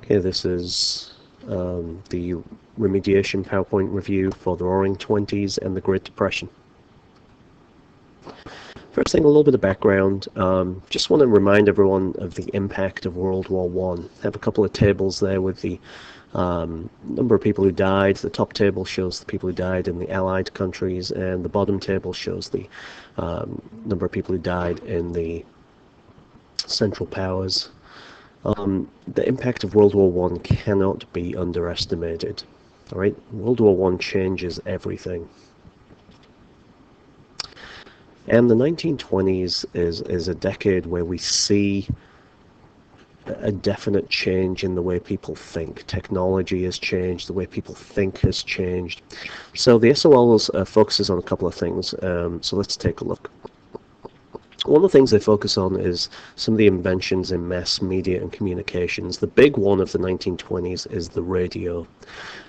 Okay, this is the remediation PowerPoint review for the Roaring Twenties and the Great Depression. First thing, a little bit of background. Just want to remind everyone of the impact of World War I. I have a couple of tables there with the number of people who died. The top table shows the people who died in the Allied countries, and the bottom table shows the number of people who died in the Central Powers. The impact of World War I cannot be underestimated. All right, World War I changes everything. And the 1920s is a decade where we see a definite change in the way people think. Technology has changed, the way people think has changed. So the SOL focuses on a couple of things, so let's take a look. One of the things they focus on is some of the inventions in mass media and communications. The big one of the 1920s is the radio.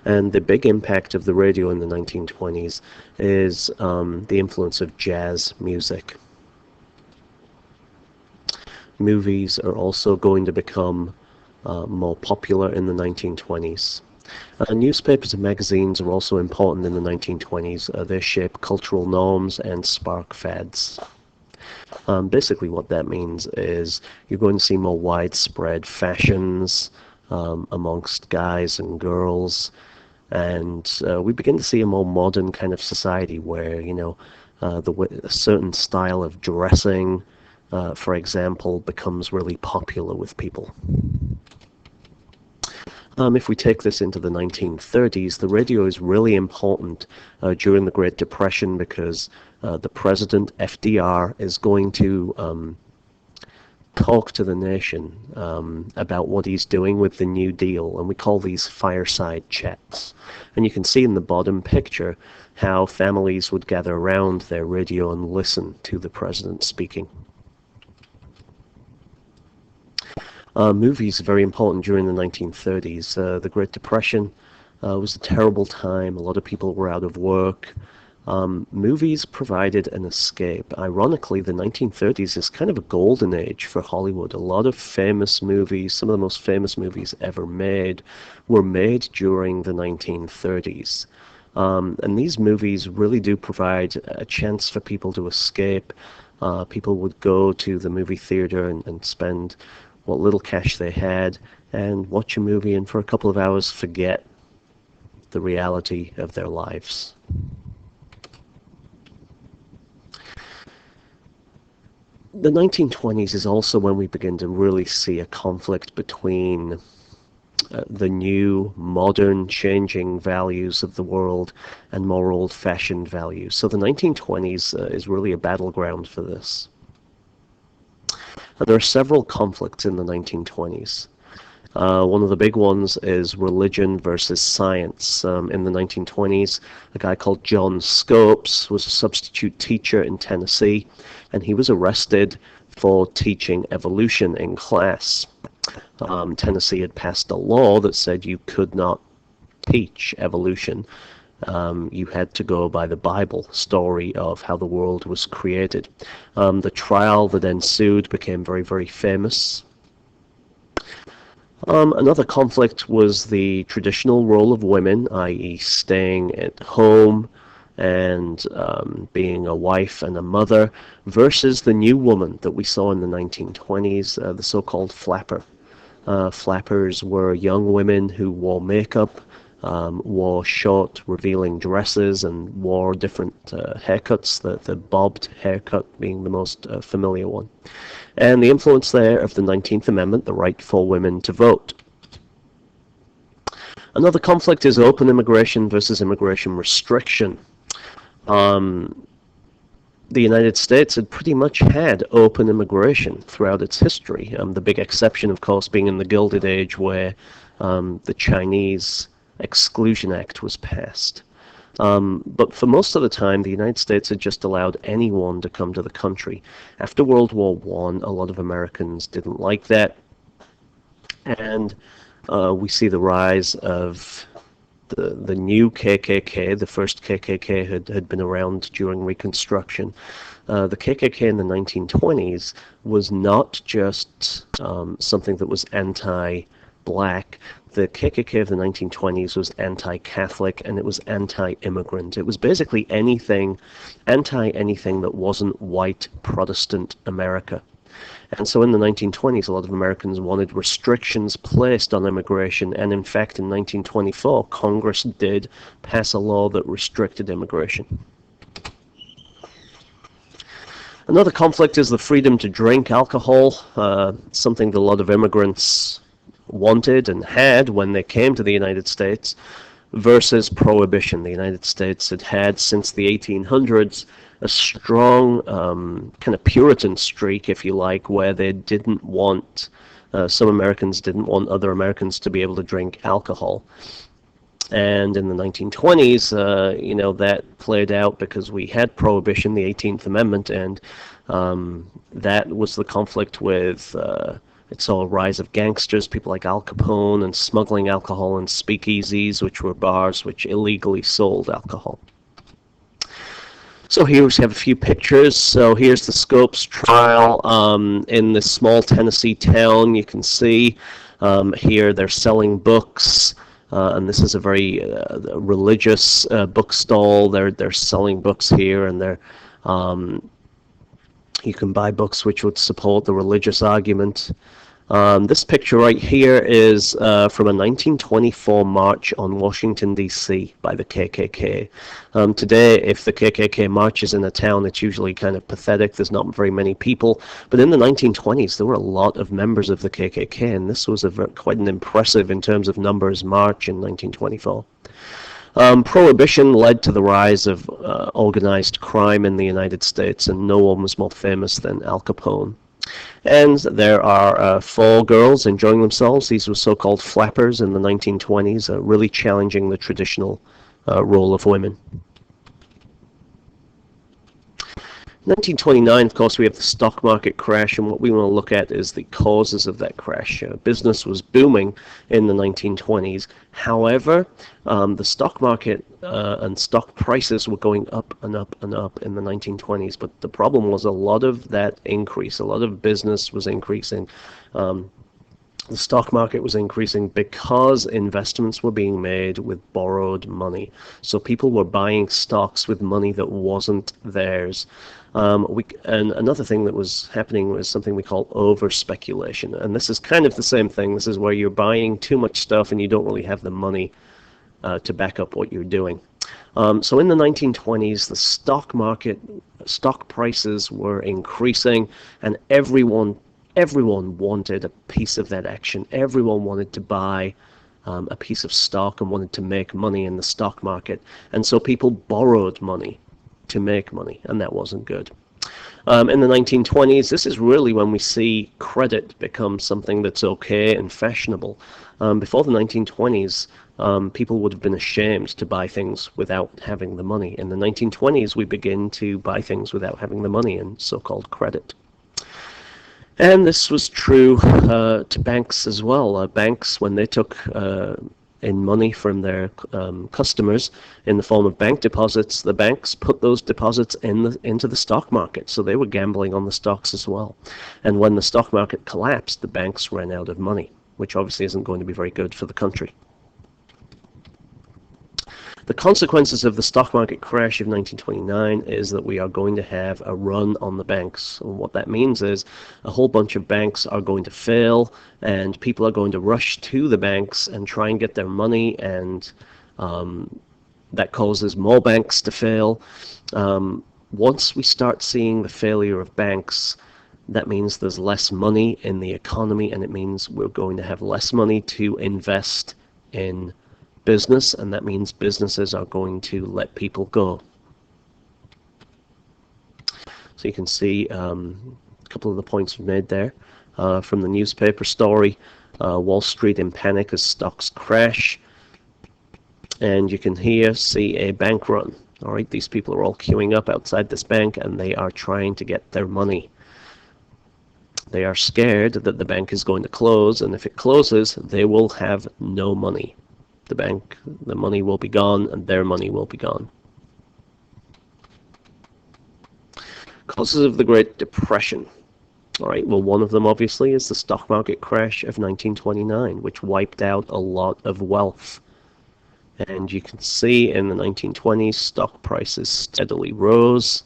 And the big impact of the radio in the 1920s is the influence of jazz music. Movies are also going to become more popular in the 1920s. Newspapers and magazines are also important in the 1920s. They shape cultural norms and spark fads. Basically what that means is you're going to see more widespread fashions amongst guys and girls, and we begin to see a more modern kind of society where, you know, a certain style of dressing, for example, becomes really popular with people. If we take this into the 1930s, the radio is really important during the Great Depression because the president, FDR, is going to talk to the nation about what he's doing with the New Deal, and we call these fireside chats. And you can see in the bottom picture how families would gather around their radio and listen to the president speaking. Movies are very important during the 1930s. The Great Depression was a terrible time. A lot of people were out of work. Movies provided an escape. Ironically, the 1930s is kind of a golden age for Hollywood. A lot of famous movies, some of the most famous movies ever made, were made during the 1930s. And these movies really do provide a chance for people to escape. People would go to the movie theater and spend what little cash they had and watch a movie, and for a couple of hours forget the reality of their lives. The 1920s is also when we begin to really see a conflict between the new, modern, changing values of the world and more old-fashioned values. So the 1920s is really a battleground for this. There are several conflicts in the 1920s. One of the big ones is religion versus science. In the 1920s, a guy called John Scopes was a substitute teacher in Tennessee, and he was arrested for teaching evolution in class. Tennessee had passed a law that said you could not teach evolution. You had to go by the Bible story of how the world was created. The trial that ensued became very, very famous. Another conflict was the traditional role of women, i.e. staying at home and being a wife and a mother, versus the new woman that we saw in the 1920s, the so-called flapper. Flappers were young women who wore makeup, wore short, revealing dresses, and wore different haircuts, the bobbed haircut being the most familiar one. And the influence there of the 19th Amendment, the right for women to vote. Another conflict is open immigration versus immigration restriction. The United States had pretty much had open immigration throughout its history. The big exception, of course, being in the Gilded Age, where the Chinese Exclusion Act was passed. But for most of the time, the United States had just allowed anyone to come to the country. After World War I, a lot of Americans didn't like that, and we see the rise of the new KKK. The first KKK had been around during Reconstruction. The KKK in the 1920s was not just something that was anti black. The KKK of the 1920s was anti-Catholic and it was anti-immigrant. It was basically anti-anything that wasn't white Protestant America. And so in the 1920s, a lot of Americans wanted restrictions placed on immigration, and in fact, in 1924, Congress did pass a law that restricted immigration. Another conflict is the freedom to drink alcohol, something that a lot of immigrants wanted and had when they came to the United States, versus prohibition. The United States had since the 1800s a strong kind of Puritan streak, if you like, where they didn't want, some Americans didn't want other Americans to be able to drink alcohol. And in the 1920s, that played out because we had prohibition, the 18th Amendment, and that was the conflict with, it saw a rise of gangsters, people like Al Capone, and smuggling alcohol in speakeasies, which were bars which illegally sold alcohol. So here we have a few pictures. So here's the Scopes trial in this small Tennessee town. You can see here they're selling books. And this is a very religious book stall. They're selling books here, and you can buy books which would support the religious argument. This picture right here is from a 1924 march on Washington, D.C. by the KKK. Today, if the KKK marches in a town, it's usually kind of pathetic. There's not very many people. But in the 1920s, there were a lot of members of the KKK, and this was quite an impressive, in terms of numbers, march in 1924. Prohibition led to the rise of organized crime in the United States, and no one was more famous than Al Capone. And there are 4 girls enjoying themselves. These were so-called flappers in the 1920s, really challenging the traditional role of women. 1929, of course, we have the stock market crash, and what we want to look at is the causes of that crash. Business was booming in the 1920s. However, the stock market and stock prices were going up and up and up in the 1920s. But the problem was a lot of that increase, a lot of business was increasing. The stock market was increasing because investments were being made with borrowed money. So people were buying stocks with money that wasn't theirs. And another thing that was happening was something we call over-speculation. And this is kind of the same thing. This is where you're buying too much stuff and you don't really have the money to back up what you're doing. So in the 1920s, the stock market, stock prices were increasing, and everyone wanted a piece of that action. Everyone wanted to buy a piece of stock and wanted to make money in the stock market. And so people borrowed money to make money, and that wasn't good. In the 1920s, this is really when we see credit become something that's okay and fashionable. Before the 1920s, people would have been ashamed to buy things without having the money. In the 1920s, we begin to buy things without having the money, and so-called credit. And this was true to banks as well. Banks, when they took in money from their customers in the form of bank deposits, the banks put those deposits into the stock market. So they were gambling on the stocks as well. And when the stock market collapsed, the banks ran out of money, which obviously isn't going to be very good for the country. The consequences of the stock market crash of 1929 is that we are going to have a run on the banks. And what that means is a whole bunch of banks are going to fail, and people are going to rush to the banks and try and get their money, and that causes more banks to fail. Once we start seeing the failure of banks, that means there's less money in the economy, and it means we're going to have less money to invest in business, and that means businesses are going to let people go. So you can see a couple of the points we've made there from the newspaper story. Wall Street in panic as stocks crash, and you can here see a bank run. All right, these people are all queuing up outside this bank, and they are trying to get their money. They are scared that the bank is going to close, and if it closes, they will have no money. The money will be gone, and their money will be gone. Causes of the Great Depression. All right, well, one of them obviously is the stock market crash of 1929, which wiped out a lot of wealth. And you can see in the 1920s, stock prices steadily rose,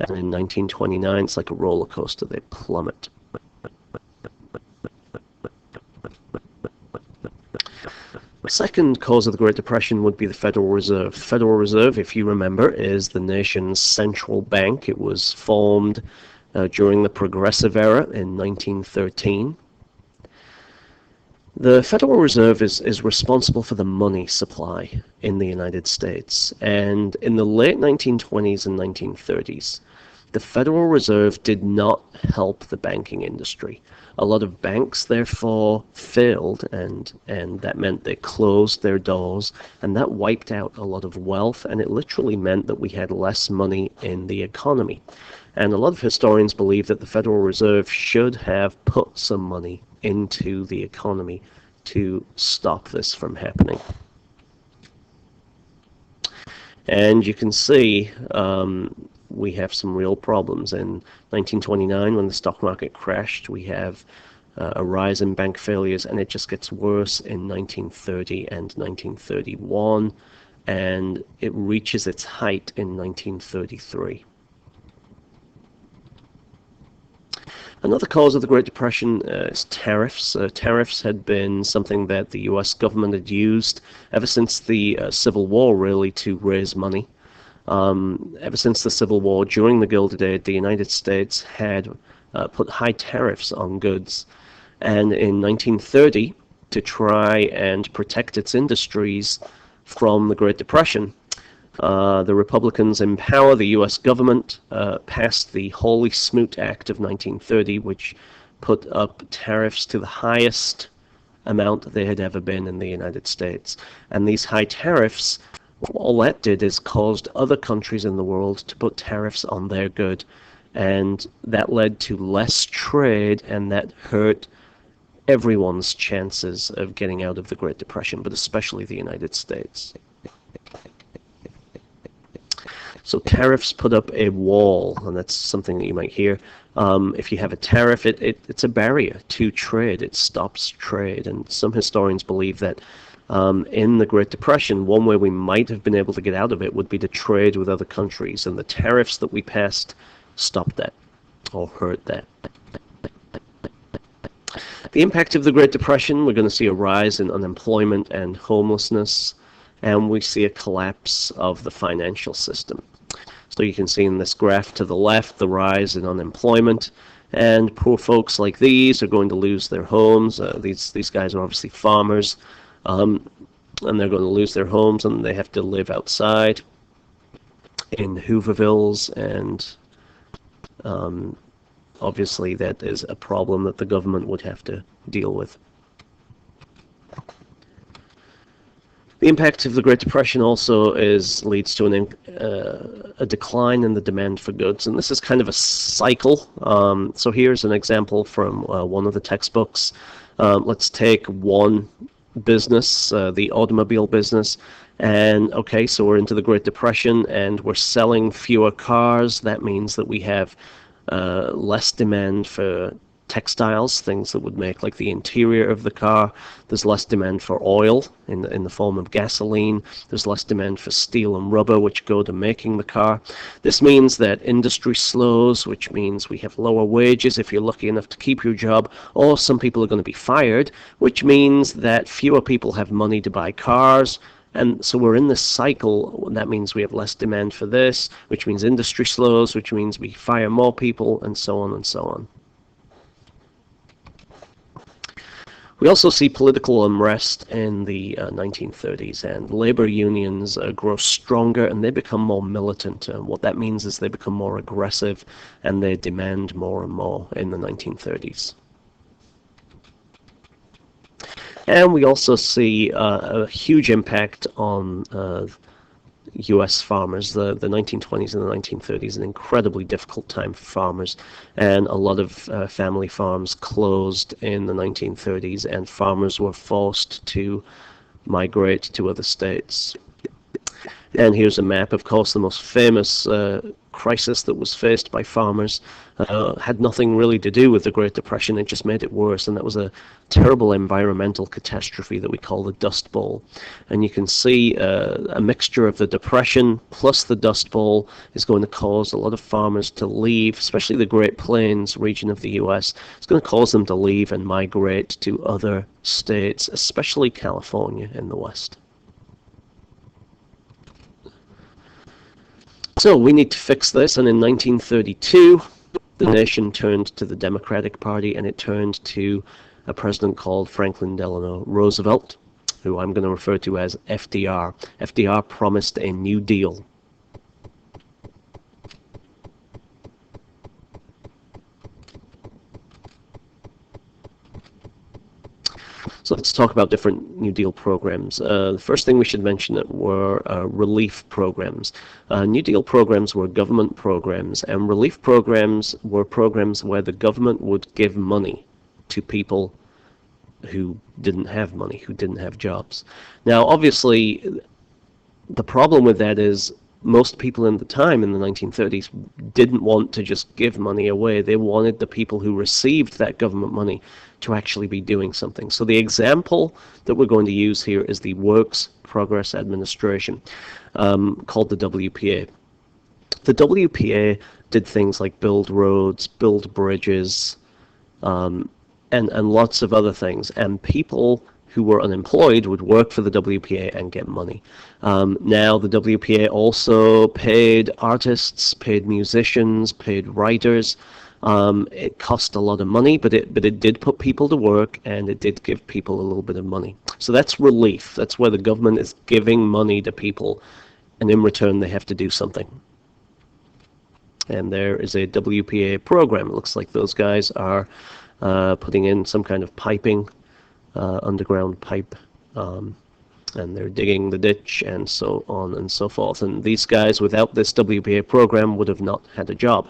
and in 1929, it's like a roller coaster, they plummet. The second cause of the Great Depression would be the Federal Reserve. The Federal Reserve, if you remember, is the nation's central bank. It was formed during the Progressive Era in 1913. The Federal Reserve is responsible for the money supply in the United States. And in the late 1920s and 1930s, the Federal Reserve did not help the banking industry. A lot of banks, therefore, failed, and that meant they closed their doors, and that wiped out a lot of wealth, and it literally meant that we had less money in the economy. And a lot of historians believe that the Federal Reserve should have put some money into the economy to stop this from happening. And you can see we have some real problems. In 1929, when the stock market crashed, we have a rise in bank failures, and it just gets worse in 1930 and 1931, and it reaches its height in 1933. Another cause of the Great Depression is tariffs. Tariffs had been something that the US government had used ever since the Civil War, really, to raise money. Ever since the Civil War, during the Gilded Age, the United States had put high tariffs on goods. And in 1930, to try and protect its industries from the Great Depression, the Republicans in power, the U.S. government, passed the Hawley Smoot Act of 1930, which put up tariffs to the highest amount they had ever been in the United States. And these high tariffs, all that did is caused other countries in the world to put tariffs on their good. And that led to less trade, and that hurt everyone's chances of getting out of the Great Depression, but especially the United States. So tariffs put up a wall, and that's something that you might hear. If you have a tariff, it's a barrier to trade. It stops trade. And some historians believe that in the Great Depression, one way we might have been able to get out of it would be to trade with other countries. And the tariffs that we passed stopped that, or hurt that. The impact of the Great Depression, we're going to see a rise in unemployment and homelessness, and we see a collapse of the financial system. So you can see in this graph to the left the rise in unemployment, and poor folks like these are going to lose their homes. These guys are obviously farmers, and they're going to lose their homes, and they have to live outside in Hoovervilles, and obviously that is a problem that the government would have to deal with. The impact of the Great Depression also leads to a decline in the demand for goods, and this is kind of a cycle. So here's an example from one of the textbooks. Let's take one business, the automobile business, and okay, so we're into the Great Depression, and we're selling fewer cars. That means that we have less demand for textiles, things that would make like the interior of the car. There's less demand for oil in the form of gasoline. There's less demand for steel and rubber, which go to making the car. This means that industry slows, which means we have lower wages if you're lucky enough to keep your job, or some people are going to be fired, which means that fewer people have money to buy cars. And so we're in this cycle. That means we have less demand for this, which means industry slows, which means we fire more people, and so on and so on. We also see political unrest in the 1930s, and labor unions grow stronger, and they become more militant. What that means is they become more aggressive, and they demand more and more in the 1930s. And we also see a huge impact on U.S. farmers. The 1920s and the 1930s, an incredibly difficult time for farmers, and a lot of family farms closed in the 1930s, and farmers were forced to migrate to other states. And here's a map. Of course, the most famous crisis that was faced by farmers had nothing really to do with the Great Depression. It just made it worse, and that was a terrible environmental catastrophe that we call the Dust Bowl. And you can see a mixture of the Depression plus the Dust Bowl is going to cause a lot of farmers to leave, especially the Great Plains region of the US. It's going to cause them to leave and migrate to other states, especially California in the West. So we need to fix this, and in 1932, the nation turned to the Democratic Party, and it turned to a president called Franklin Delano Roosevelt, who I'm going to refer to as FDR. FDR promised a New Deal. So let's talk about different New Deal programs. The first thing we should mention were relief programs. New Deal programs were government programs, and relief programs were programs where the government would give money to people who didn't have money, who didn't have jobs. Now, obviously, the problem with that is most people in the time, in the 1930s, didn't want to just give money away. They wanted the people who received that government money to actually be doing something. So the example that we're going to use here is the Works Progress Administration, called the WPA. The WPA did things like build roads, build bridges, and lots of other things. And people who were unemployed would work for the WPA and get money. Now the WPA also paid artists, paid musicians, paid writers. It cost a lot of money, but it did put people to work, and it did give people a little bit of money. So that's relief. That's where the government is giving money to people, and in return they have to do something. And there is a WPA program. It looks like those guys are putting in some kind of piping, underground pipe, and they're digging the ditch and so on and so forth. And these guys, without this WPA program, would have not had a job.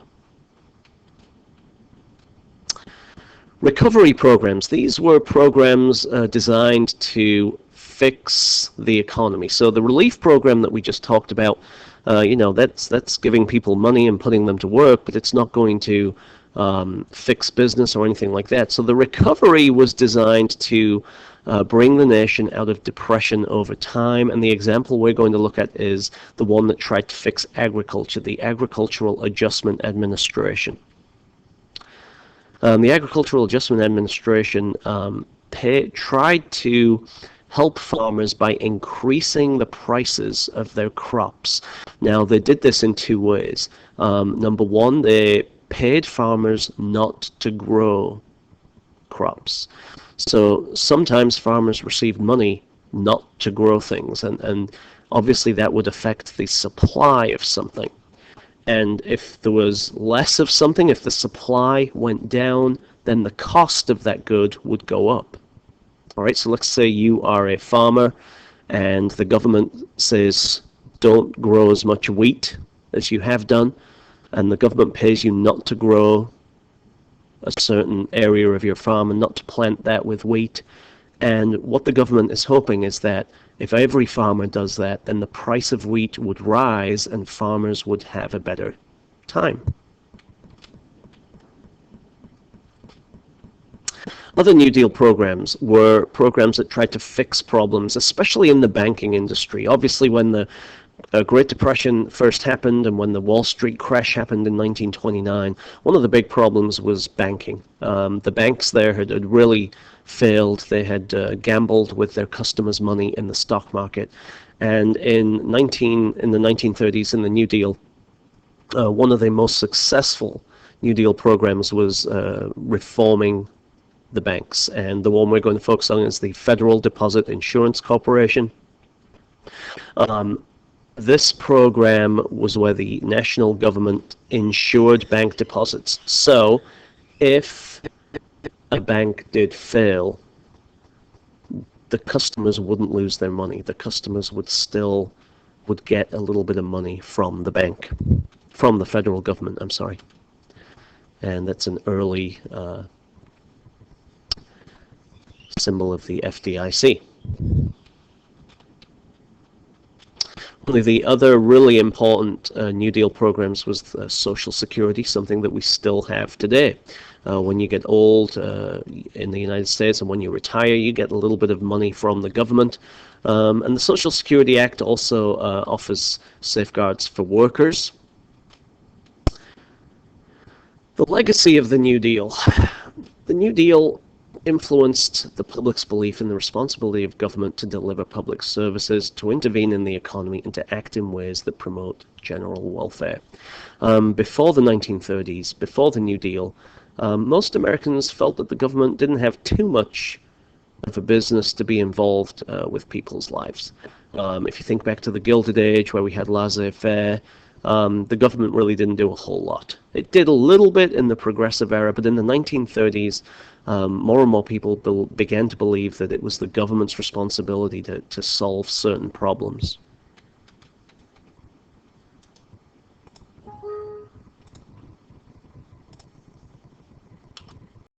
Recovery programs. These were programs designed to fix the economy. So the relief program that we just talked about, that's giving people money and putting them to work, but it's not going to fix business or anything like that. So the recovery was designed to bring the nation out of depression over time, and the example we're going to look at is the one that tried to fix agriculture, the Agricultural Adjustment Administration. The Agricultural Adjustment Administration tried to help farmers by increasing the prices of their crops. Now, they did this in two ways. Number one, they paid farmers not to grow crops. So sometimes farmers received money not to grow things, and obviously that would affect the supply of something. And if there was less of something, if the supply went down, then the cost of that good would go up. All right, so let's say you are a farmer and the government says don't grow as much wheat as you have done, and the government pays you not to grow a certain area of your farm and not to plant that with wheat. And what the government is hoping is that if every farmer does that, then the price of wheat would rise and farmers would have a better time. Other New Deal programs were programs that tried to fix problems, especially in the banking industry. Obviously, when the Great Depression first happened and when the Wall Street crash happened in 1929, one of the big problems was banking. The banks there had really failed. They had gambled with their customers' money in the stock market. And in the 1930s, in the New Deal, one of the most successful New Deal programs was reforming the banks. And the one we're going to focus on is the Federal Deposit Insurance Corporation. This program was where the national government insured bank deposits. So if a bank did fail, the customers wouldn't lose their money. The customers would get a little bit of money from the bank, from the federal government, I'm sorry. And that's an early symbol of the FDIC. The other really important New Deal programs was Social Security, something that we still have today. When you get old in the United States and when you retire, you get a little bit of money from the government. And the Social Security Act also offers safeguards for workers. The legacy of the New Deal. The New Deal influenced the public's belief in the responsibility of government to deliver public services, to intervene in the economy, and to act in ways that promote general welfare. Before the 1930s, before the New Deal, most Americans felt that the government didn't have too much of a business to be involved with people's lives. If you think back to the Gilded Age, where we had laissez-faire, the government really didn't do a whole lot. It did a little bit in the progressive era, but in the 1930s, more and more people began to believe that it was the government's responsibility to solve certain problems.